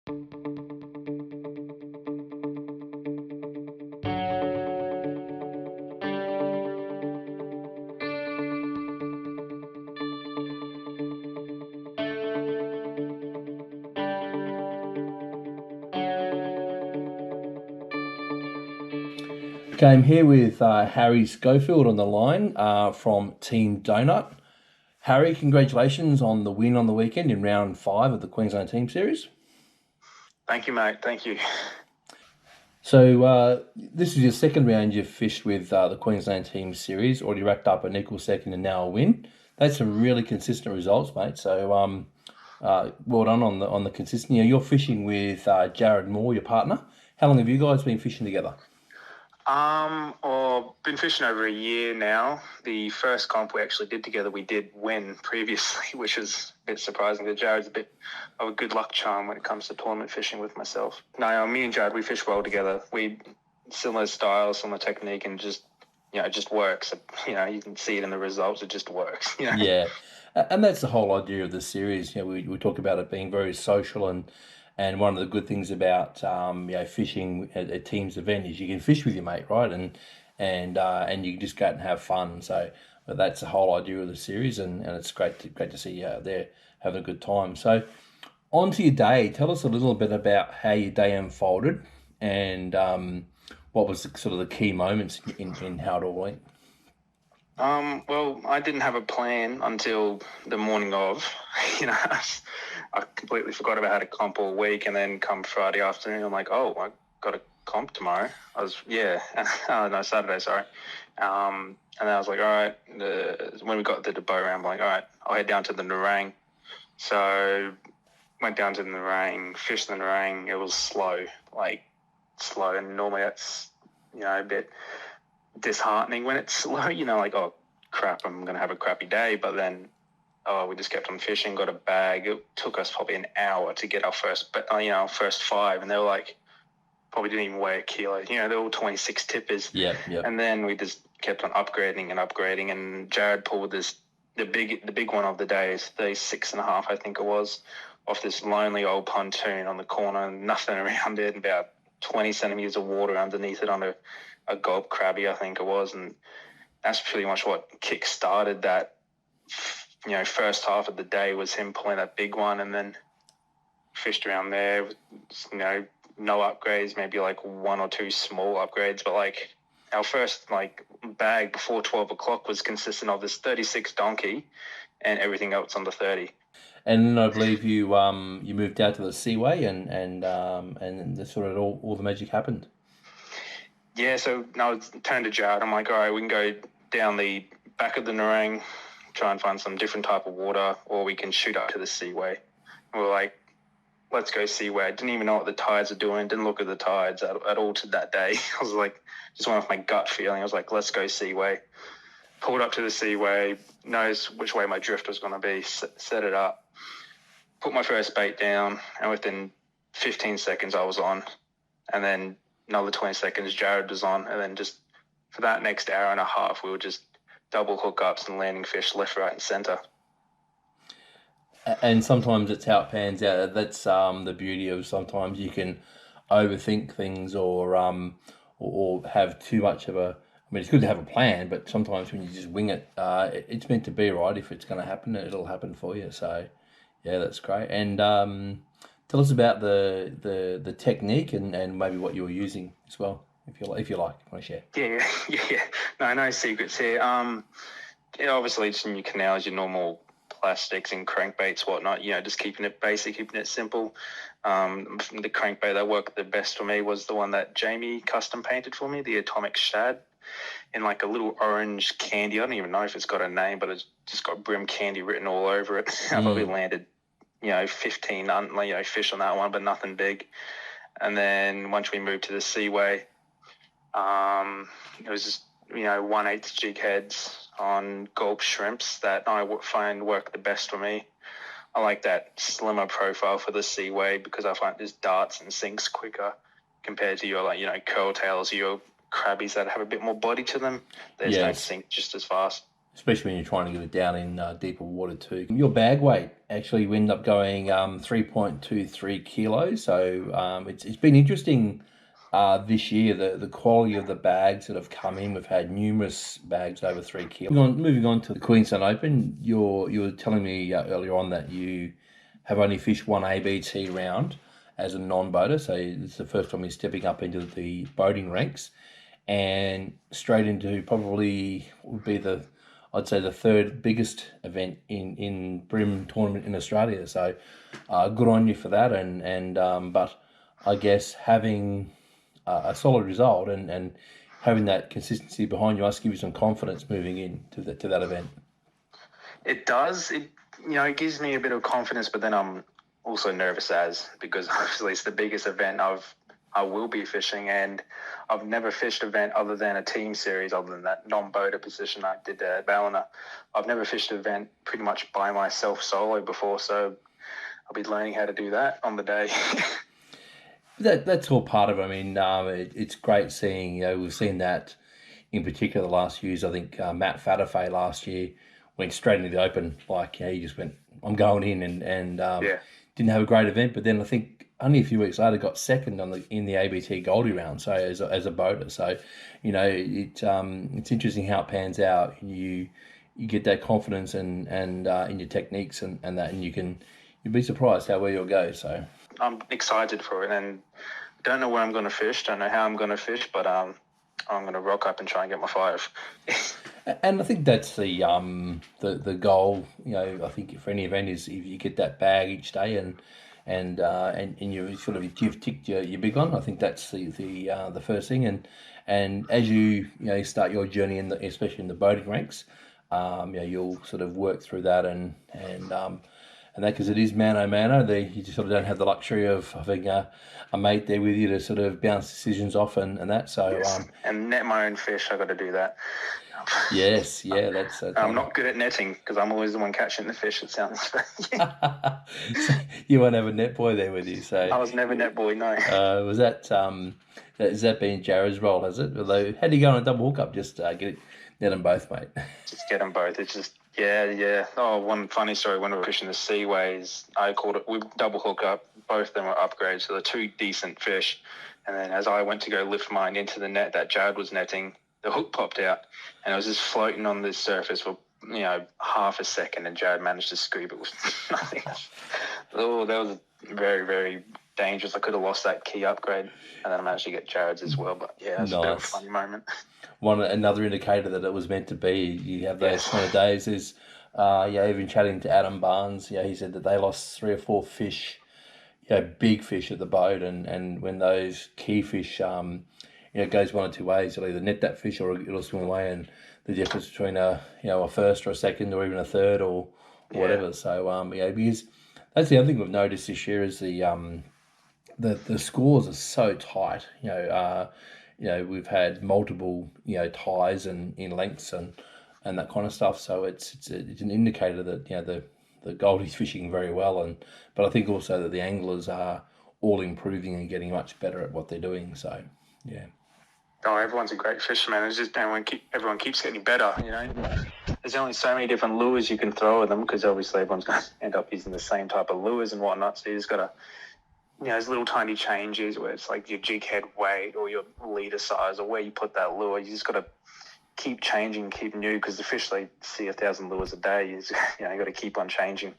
Okay, I'm here with Harry Schofield on the line from Team Donut. Harry, congratulations on the win on the weekend in round 5 of the Queensland Teams Series. Thank you, mate. Thank you. So this is your second round you've fished with the Queensland Teams Series, already racked up an equal second and now a win. That's some really consistent results, mate. So well done on the consistency. You're fishing with Jared Moore, your partner. How long have you guys been fishing together? Or been fishing over a year now. The first comp we actually did together, we did win previously, which is a bit surprising. That Jared's a bit of a good luck charm when it comes to tournament fishing with myself. No, me and Jared, we fish well together. We similar styles, similar technique, and just it just works. You can see it in the results. It just works. Yeah, and that's the whole idea of the series. We talk about it being very social, and one of the good things about fishing at a team's event is you can fish with your mate, right? And you can just go out and have fun. So but that's the whole idea of the series, and it's great to see you out there having a good time. So on to your day. Tell us a little bit about how your day unfolded and what was sort of the key moments in how it all went. Well, I didn't have a plan until the morning of. I completely forgot about how to comp all week, and then come Friday afternoon, I'm like, oh, I got a comp tomorrow. No, Saturday, sorry. And then I was like, all right. When we got to the boat round, I'm like, all right, I'll head down to the Nerang. So went down to the Nerang, fished the Nerang. It was slow, and normally that's a bit disheartening when it's slow, like, oh crap, I'm gonna have a crappy day. But then we just kept on fishing, got a bag. It took us probably an hour to get our first 5, and they were like, probably didn't even weigh a kilo. They're all 26 tippers. Yeah. And then we just kept on upgrading, and Jared pulled the big one of the day is 36.5, I think it was, off this lonely old pontoon on the corner, nothing around it, about 20 centimeters of water underneath it on a gulp crabby, I think it was. And that's pretty much what kick-started that, first half of the day was him pulling that big one, and then fished around there, no upgrades, maybe like 1 or 2 small upgrades. But our first bag before 12 o'clock was consistent of this 36 donkey and everything else on the 30. And then I believe you moved out to the Seaway and the sort of all the magic happened. Yeah, so I turned to Jared. I'm like, all right, we can go down the back of the Nerang, try and find some different type of water, or we can shoot up to the Seaway. And we're like, let's go Seaway. I didn't even know what the tides are doing. Didn't look at the tides at all to that day. I was like, just went off my gut feeling. I was like, let's go Seaway. Pulled up to the Seaway, knows which way my drift was going to be, set it up, put my first bait down, and within 15 seconds I was on. And then another 20 seconds Jared was on. And then just for that next hour and a half, we were just double hookups and landing fish left, right, and centre. And sometimes it's how it pans out. That's the beauty of sometimes you can overthink things or have too much of a. I mean, it's good to have a plan, but sometimes when you just wing it, it's meant to be, right? If it's going to happen, it'll happen for you. So, yeah, that's great. And tell us about the technique and maybe what you were using as well, if you like, want to share. Yeah. No secrets here. Obviously, just in your canals, your normal plastics and crankbaits, whatnot. Just keeping it basic, keeping it simple. The crankbait that worked the best for me was the one that Jamie custom painted for me, the Atomic Shad, in like a little orange candy. I don't even know if it's got a name, but it's just got Brim Candy written all over it. I probably landed 15 fish on that one, but nothing big. And then once we moved to the Seaway, it was just 1/8 jig heads on gulp shrimps that I find work the best for me. I like that slimmer profile for the Seaway because I find this darts and sinks quicker compared to your curl tails, your crabbies that have a bit more body to them. They just don't sink just as fast. especially when you're trying to get it down in deeper water too. Your bag weight actually we ended up going 3.23 kilos. So it's been interesting this year, the quality of the bags that have come in. We've had numerous bags over 3 kilos. Moving on to the Queensland Open, you were telling me earlier on that you have only fished one ABT round as a non-boater. So it's the first time you're stepping up into the boating ranks and straight into probably would be I'd say the third biggest event in Brim tournament in Australia. So good on you for that. But I guess having a solid result and having that consistency behind you must give you some confidence moving in to that event. It does. It gives me a bit of confidence, but then I'm also nervous because obviously it's the biggest event I will be fishing, and I've never fished an event other than a team series, other than that non-boater position I did at Ballina. I've never fished an event pretty much by myself solo before, so I'll be learning how to do that on the day. That's all part of it. I mean, it's great seeing, we've seen that in particular the last few years. I think Matt Fatterfay last year went straight into the Open. He just went, I'm going in and didn't have a great event. But then I think only a few weeks later got second in the ABT Goldie round, so as a boater. So, it's interesting how it pans out. You get that confidence and in your techniques and that, and you'd be surprised how well you'll go. So I'm excited for it, and don't know where I'm going to fish, don't know how I'm going to fish, but I'm going to rock up and try and get my 5. And I think that's the goal. I think for any event is if you get that bag each day and you've ticked your big one. I think that's the first thing. And as you start your journey especially in the boating ranks, you'll sort of work through that and that, because it is mano. You just sort of don't have the luxury of having a mate there with you to sort of bounce decisions off and that. So yes. And net my own fish, I got to do that. Yes, yeah, that's. I'm not good at netting because I'm always the one catching the fish. It sounds. So you won't have a net boy there with you, so. I was never net boy. No. Was that has that been Jared's role? Has it? Although, how do you go on a double hookup? Just net them both, mate. Just get them both. It's just yeah. Oh, one funny story. When we were fishing the Seaways, I called it. We double hook up. Both of them were upgrades, so they're 2 decent fish. And then as I went to go lift mine into the net that Jared was netting, the hook popped out, and it was just floating on the surface for half a second, and Jared managed to scoop it with nothing. Oh, that was very, very dangerous. I could have lost that key upgrade, and then I managed to get Jared's as well. But yeah, it was a bit of a funny moment. Another indicator that it was meant to be. You have those kind of days. Is even chatting to Adam Barnes, he said that they lost 3 or 4 fish, big fish at the boat, and when those key fish it goes one or two ways. You'll either net that fish or it'll swim away, and the difference between a first or a second or even a third or whatever. So because that's the other thing we've noticed this year is the scores are so tight. We've had multiple ties and in lengths and that kind of stuff. So it's an indicator that the Goldie's fishing very well, but I think also that the anglers are all improving and getting much better at what they're doing. So yeah. Oh, everyone's a great fisherman. It's just everyone keeps getting better, There's only so many different lures you can throw at them because obviously everyone's going to end up using the same type of lures and whatnot. So you just got to, there's little tiny changes where it's like your jig head weight or your leader size or where you put that lure. You just got to keep changing, keep new, because the fish, they see 1,000 lures a day. You got to keep on changing.